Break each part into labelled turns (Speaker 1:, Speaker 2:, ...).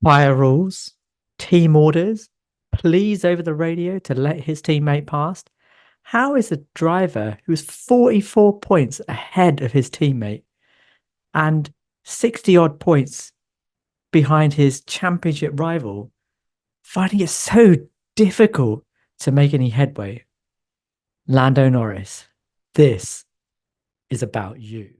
Speaker 1: fire rules, team orders, please over the radio to let his teammate past. How is a driver who's 44 points ahead of his teammate and 60 odd points behind his championship rival finding it so difficult to make any headway? Lando Norris, this is about you.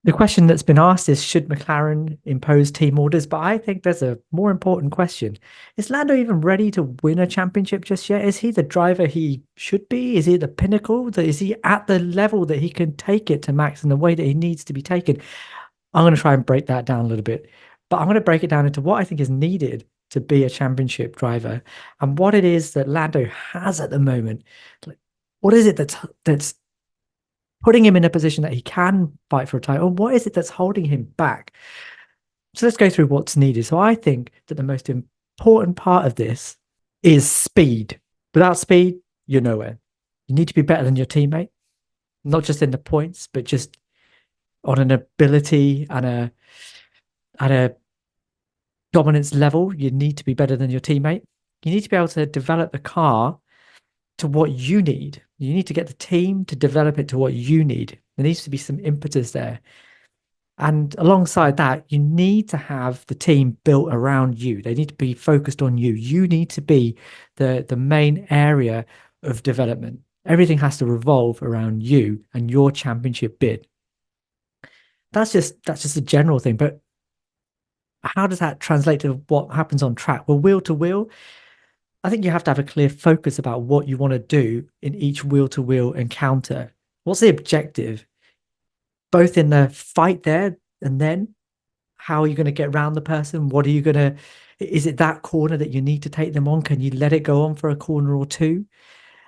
Speaker 1: The question that's been asked is, should McLaren impose team orders? But I think there's a more important question. Is Lando even ready to win a championship just yet? Is he the driver he should be? Is he at the pinnacle? Is he at the level that he can take it to Max in the way that he needs to be taken? I'm going to try and break that down a little bit. But I'm going to break it down into what I think is needed to be a championship driver and what it is that Lando has at the moment. Like, what is it that's putting him in a position that he can fight for a title? What is it that's holding him back? So let's go through what's needed. So I think that the most important part of this is speed. Without speed, you're nowhere. You need to be better than your teammate, not just in the points, but just on an ability and a dominance level. You need to be better than your teammate. You need to be able to develop the car to what you need. You need to get the team to develop it to what you need. There needs to be some impetus there. And alongside that, you need to have the team built around you. They need to be focused on you. You need to be the main area of development. Everything has to revolve around you and your championship bid. That's just a general thing. But how does that translate to what happens on track? Well, wheel to wheel, I think you have to have a clear focus about what you want to do in each wheel-to-wheel encounter. What's the objective? Both in the fight there and then how are you going to get around the person? What are you going to, is it that corner that you need to take them on? Can you let it go on for a corner or two?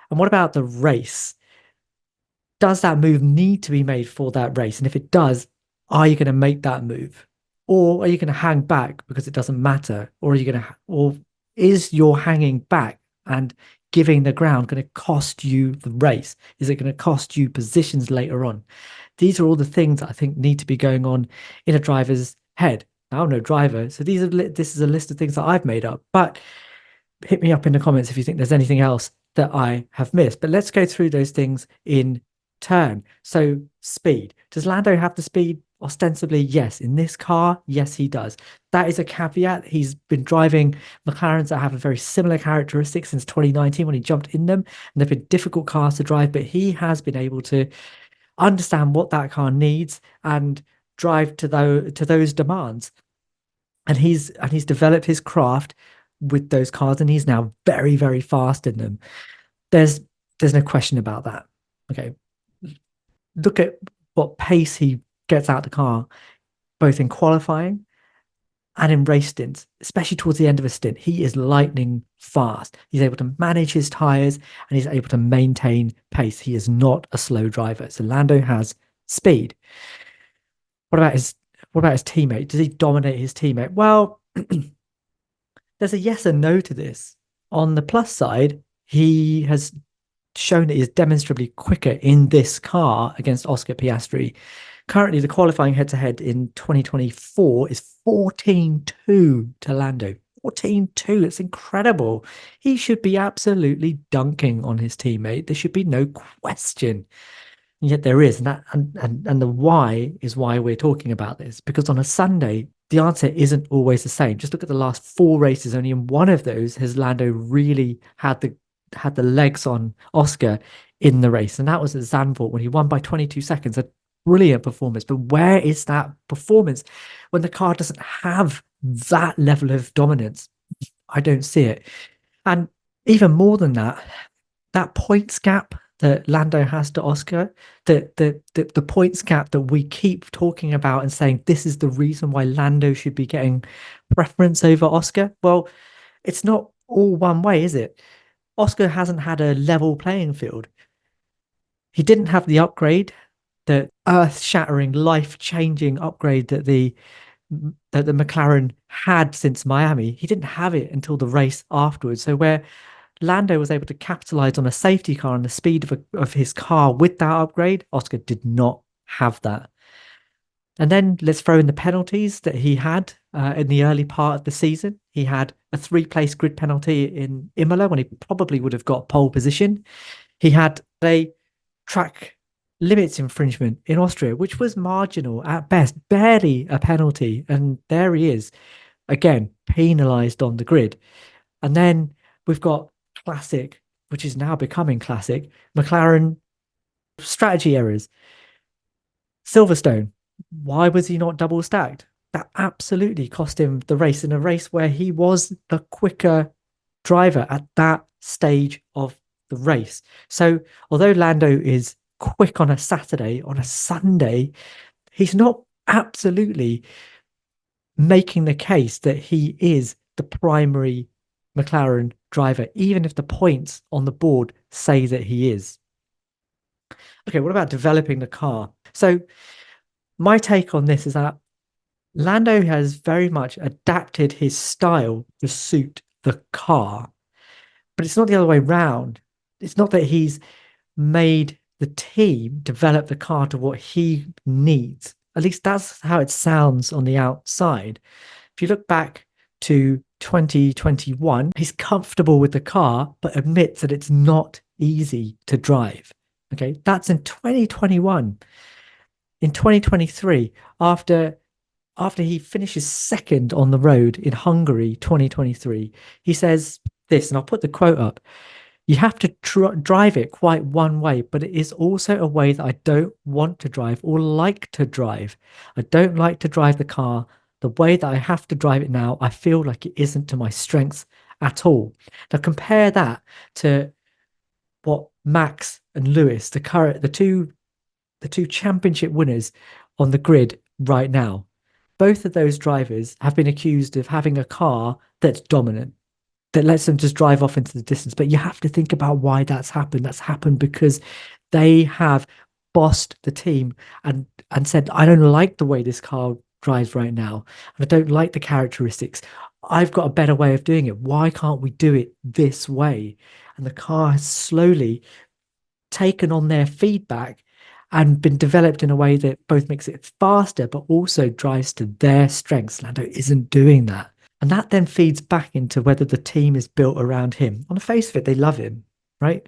Speaker 1: And what about the race? Does that move need to be made for that race? And if it does, are you going to make that move? Or are you going to hang back because it doesn't matter? Or are you going to, or is your hanging back and giving the ground going to cost you the race? Is it going to cost you positions later on? These are all the things that I think need to be going on in a driver's head. Now, I'm no driver, so this is a list of things that I've made up. But hit me up in the comments if you think there's anything else that I have missed. But let's go through those things in turn. So speed. Does Lando have the speed? Ostensibly, yes. In this car, yes, he does. That is a caveat. He's been driving McLarens that have a very similar characteristic since 2019 when he jumped in them. And they've been difficult cars to drive, but he has been able to understand what that car needs and drive to those demands. And he's developed his craft with those cars, and he's now very, very fast in them. There's no question about that. Okay. Look at what pace he gets out the car, both in qualifying and in race stints, especially towards the end of a stint. He is lightning fast. He's able to manage his tires and he's able to maintain pace. He is not a slow driver. So Lando has speed. What about his teammate? Does he dominate his teammate? Well, there's a yes and no to this. On the plus side, he has shown that he is demonstrably quicker in this car against Oscar Piastri. Currently, the qualifying head-to-head in 2024 is 14-2 to Lando. 14-2. It's incredible. He should be absolutely dunking on his teammate. There should be no question. And yet there is. And the why is why we're talking about this. Because on a Sunday, the answer isn't always the same. Just look at the last 4 races. Only in one of those has Lando really had the legs on Oscar in the race. And that was at Zandvoort when he won by 22 seconds. A brilliant performance. But where is that performance when the car doesn't have that level of dominance? I don't see it. And even more than that, that points gap that Lando has to Oscar, the points gap that we keep talking about and saying this is the reason why Lando should be getting preference over Oscar. Well, it's not all one way, is it? Oscar hasn't had a level playing field. He didn't have the upgrade, the earth-shattering, life-changing upgrade that the McLaren had since Miami. He didn't have it until the race afterwards. So where Lando was able to capitalize on a safety car and the speed of his car with that upgrade, Oscar did not have that. And then let's throw in the penalties that he had in the early part of the season. He had a three-place grid penalty in Imola when he probably would have got pole position. He had a track limits infringement in Austria, which was marginal at best, barely a penalty. And there he is, again, penalised on the grid. And then we've got classic, which is now becoming classic, McLaren strategy errors. Silverstone, why was he not double stacked? That absolutely cost him the race in a race where he was the quicker driver at that stage of the race. So, although Lando is quick on a Saturday, on a Sunday, he's not absolutely making the case that he is the primary McLaren driver, even if the points on the board say that he is. Okay, what about developing the car? So, my take on this is that Lando has very much adapted his style to suit the car, but it's not the other way around. It's not that he's made the team develop the car to what he needs. At least that's how it sounds on the outside. If you look back to 2021, he's comfortable with the car, but admits that it's not easy to drive. Okay, that's in 2021. In 2023, after he finishes second on the road in Hungary 2023, he says this, and I'll put the quote up. You have to drive it quite one way, but it is also a way that I don't want to drive or like to drive. I don't like to drive the car the way that I have to drive it now. I feel like it isn't to my strengths at all. Now compare that to what Max and Lewis, the two championship winners on the grid right now. Both of those drivers have been accused of having a car that's dominant, that lets them just drive off into the distance. But you have to think about why that's happened. That's happened because they have bossed the team and said, I don't like the way this car drives right now. And I don't like the characteristics. I've got a better way of doing it. Why can't we do it this way? And the car has slowly taken on their feedback and been developed in a way that both makes it faster, but also drives to their strengths. Lando isn't doing that. And that then feeds back into whether the team is built around him. On the face of it, they love him, right?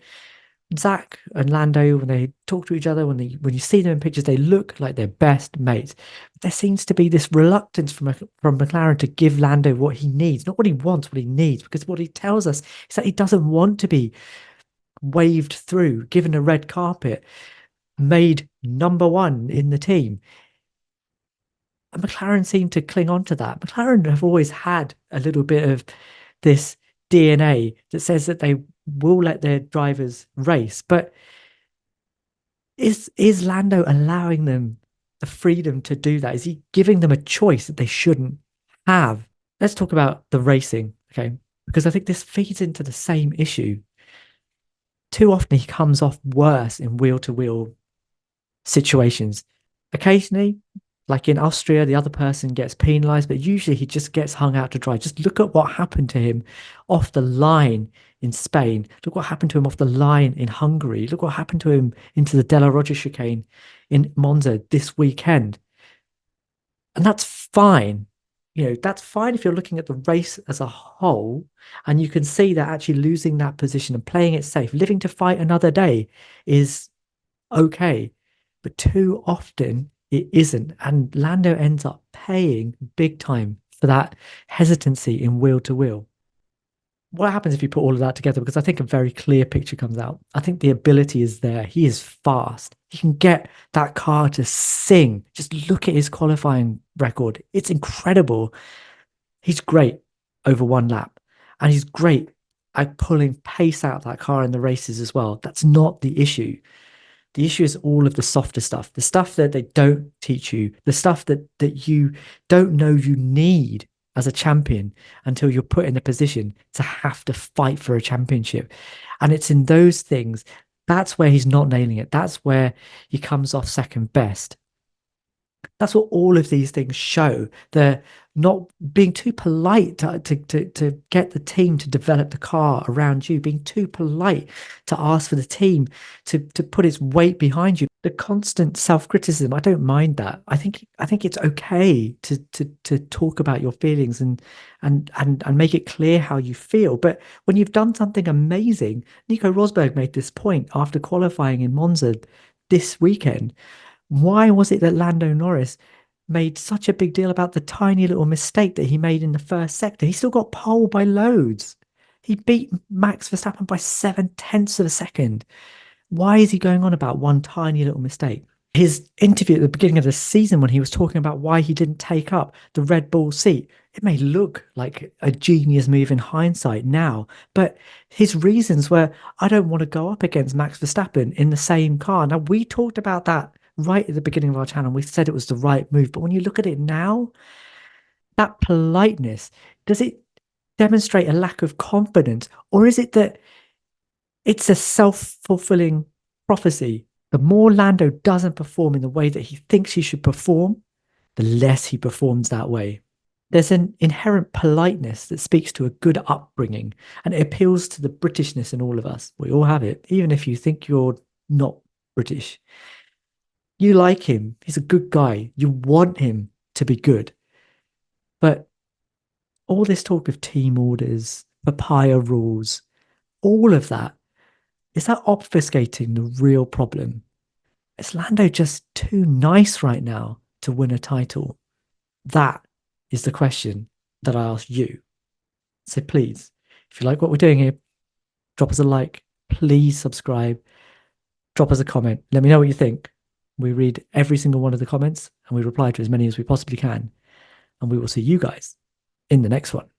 Speaker 1: Zach and Lando, when they talk to each other, when you see them in pictures, they look like they're best mates. But there seems to be this reluctance from McLaren to give Lando what he needs, not what he wants, what he needs, because what he tells us is that he doesn't want to be waved through, given a red carpet, made number one in the team. And McLaren seem to cling on to that. McLaren have always had a little bit of this DNA that says that they will let their drivers race. But is Lando allowing them the freedom to do that? Is he giving them a choice that they shouldn't have? Let's talk about the racing, okay? Because I think this feeds into the same issue. Too often he comes off worse in wheel-to-wheel situations. Occasionally, like in Austria, the other person gets penalized, but usually he just gets hung out to dry. Just look at what happened to him off the line in Spain. Look what happened to him off the line in Hungary. Look what happened to him into the Della Roger chicane in Monza this weekend. And that's fine. That's fine if you're looking at the race as a whole, and you can see that actually losing that position and playing it safe, living to fight another day is okay. But too often it isn't. And Lando ends up paying big time for that hesitancy in wheel to wheel. What happens if you put all of that together? Because I think a very clear picture comes out. I think the ability is there. He is fast. He can get that car to sing. Just look at his qualifying record. It's incredible. He's great over one lap. And he's great at pulling pace out of that car in the races as well. That's not the issue. The issue is all of the softer stuff, the stuff that they don't teach you, the stuff that you don't know you need as a champion until you're put in a position to have to fight for a championship. And it's in those things, that's where he's not nailing it. That's where he comes off second best. That's what all of these things show. They're not being too polite to get the team to develop the car around you, being too polite to ask for the team to put its weight behind you. The constant self-criticism, I don't mind that. I think it's okay to talk about your feelings and make it clear how you feel. But when you've done something amazing, Nico Rosberg made this point after qualifying in Monza this weekend. Why was it that Lando Norris made such a big deal about the tiny little mistake that he made in the first sector? He still got pole by loads. He beat Max Verstappen by 7/10 of a second. Why is he going on about one tiny little mistake? His interview at the beginning of the season, when he was talking about why he didn't take up the Red Bull seat, it may look like a genius move in hindsight now, but his reasons were, I don't want to go up against Max Verstappen in the same car. Now, we talked about that right at the beginning of our channel. We said it was the right move, but when you look at it now, that politeness, does it demonstrate a lack of confidence, or is it that it's a self-fulfilling prophecy? The more Lando doesn't perform in the way that he thinks he should perform, the less he performs that way. There's an inherent politeness that speaks to a good upbringing, and it appeals to the Britishness in all of us. We all have it, even if you think you're not British. You like him, he's a good guy. You want him to be good. But all this talk of team orders, papaya rules, all of that, is that obfuscating the real problem? Is Lando just too nice right now to win a title? That is the question that I ask you. So please, if you like what we're doing here, drop us a like. Please subscribe. Drop us a comment. Let me know what you think. We read every single one of the comments and we reply to as many as we possibly can. And we will see you guys in the next one.